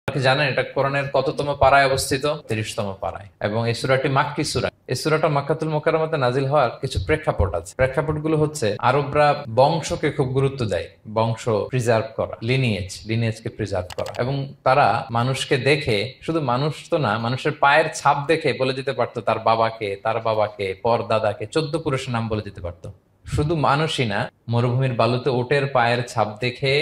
আপনি জানেন এটা কোরআনের কততম পারায় অবস্থিত? 30তম পারায়। এবং এই সূরাটি মাক্কি সূরা। এই সূরাটা মক্কাতুল মুকাররমাতে নাজিল হওয়ার কিছু প্রেক্ষাপট আছে। প্রেক্ষাপটগুলো হচ্ছে আরবরা বংশকে খুব গুরুত্ব দেয়, বংশ প্রিজার্ভ করা, লিনিয়েজকে প্রিজার্ভ করা। এবং তারা মানুষকে দেখে, শুধু মানুষ তো না, মানুষের পায়ের ছাপ দেখে বলে দিতে পারতো তার বাবাকে, পর দাদাকে, 14 পুরুষের নাম বলে দিতে পারতো। শুধু মানুষই না, মরুভূমির বালুতে উটের পায়ের ছাপ দেখে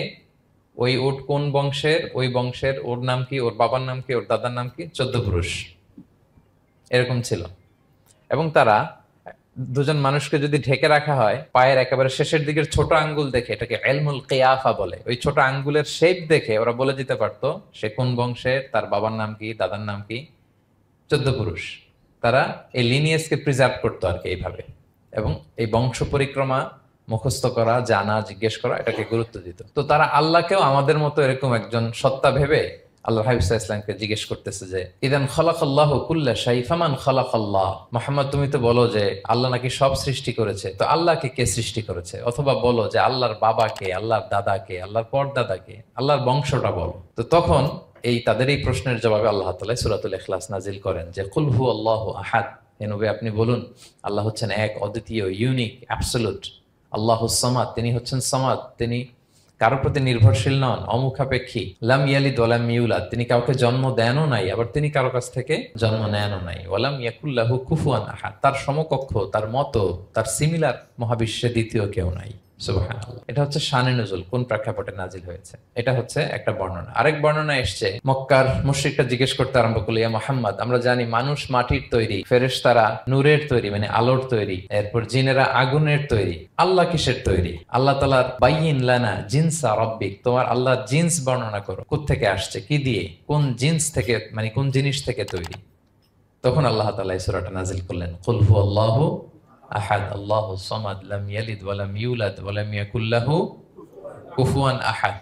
ওই উট কোন বংশের, ওই বংশের ওর নাম কি, ওর বাবার নাম কি, ওর দাদার নাম কি, 14 পুরুষ এরকম ছিল। এবং তারা দুজন মানুষকে যদি ঢেকে রাখা হয়, পায়ের একেবারে শেষের দিকের ছোট আঙ্গুল দেখে, এটাকে ইলমুল কিয়াফা বলে, ওই ছোট আঙ্গুলের শেপ দেখে ওরা বলে দিতে পারতো সে কোন বংশের, তার বাবার নাম কি, দাদার নাম কি, 14 পুরুষ। তারা এই লিনিয়েজকে প্রিজার্ভ করতো আর কি এইভাবে। এবং এই বংশ পরিক্রমা মুখস্থ করা, জানা, জিজ্ঞেস করা, এটাকে গুরুত্ব দিত। তো তারা আল্লাহকেও আমাদের মতো এরকম একজন সত্তা ভেবে আল্লাহ হাবিব সাল্লাল্লাহু আলাইহি ওয়াসাল্লামকে জিজ্ঞেস করতেছে যে ইদান খালাকাল্লাহু কুল্লা শাই ফামান খালাকাল্লাহ। মুহাম্মদ, তুমি তো বলো যে আল্লাহ নাকি সব সৃষ্টি করেছে, তো আল্লাহকে কে সৃষ্টি করেছে? অথবা বলো যে আল্লাহর বাবাকে, আল্লাহর দাদাকে, আল্লাহর পরদাদাকে, আল্লাহর বংশটা বলো। তো তখন তাদের এই প্রশ্নের জবাবে আল্লাহ তাআলা সূরাতুল ইখলাস নাজিল করেন যে কুল হুয়াল্লাহু আহাদ। হে নবী, আপনি বলুন আল্লাহ হচ্ছেন এক, অদ্বিতীয়, ইউনিক, অ্যাবসলিউট। আল্লাহুস সামাদ, তিনি হচ্ছেন সামাদ, তিনি কারোর প্রতি নির্ভরশীল নন, অমুখাপেক্ষী। লাম ইয়ালিদ ওয়ালাম ইউলাদ, তিনি কাউকে জন্ম দেনও নাই, আবার তিনি কারো কাছ থেকে জন্ম নেনও নাই। ওয়ালাম ইয়াকুল্লাহু কুফুয়ান আহাদ, তার সমকক্ষ, তার মতো, তার সিমিলার মহাবিশ্বে দ্বিতীয় কেউ নাই। সুবহানাল্লাহ। এটা হচ্ছে শানে নুজুল, কোন প্রেক্ষাপটে নাজিল হয়েছে, এটা হচ্ছে একটা বর্ণনা। আরেক বর্ণনা এসছে, মক্কার মুশরিকরা জিজ্ঞেস করতে আরম্ভ করলো, ইয়া মুহাম্মদ, আমরা জানি মানুষ মাটির তৈরি, ফেরেশতারা নূরের তৈরি, মানে আলোর তৈরি, এরপর জিনেরা আগুনের তৈরি, আল্লাহ কিসের তৈরি? আল্লাহ তাআলার বাইয়িন লানা জিনসা রাব্বিক, তোমার আল্লাহর জিন্স বর্ণনা করো, কোত্থেকে আসছে, কি দিয়ে, কোন জিন্স থেকে, মানে কোন জিনিস থেকে তৈরি? তখন আল্লাহ তাআলা এই সূরাটা নাজিল করলেন, কুল হুয়াল্লাহু আহাদ আল্লাহুস সামাদ লাম ইয়ালিদ ওয়ালাম ইউলাদ ওয়ালাম ইয়াকুল লাহু কুফুয়ান আহাদ।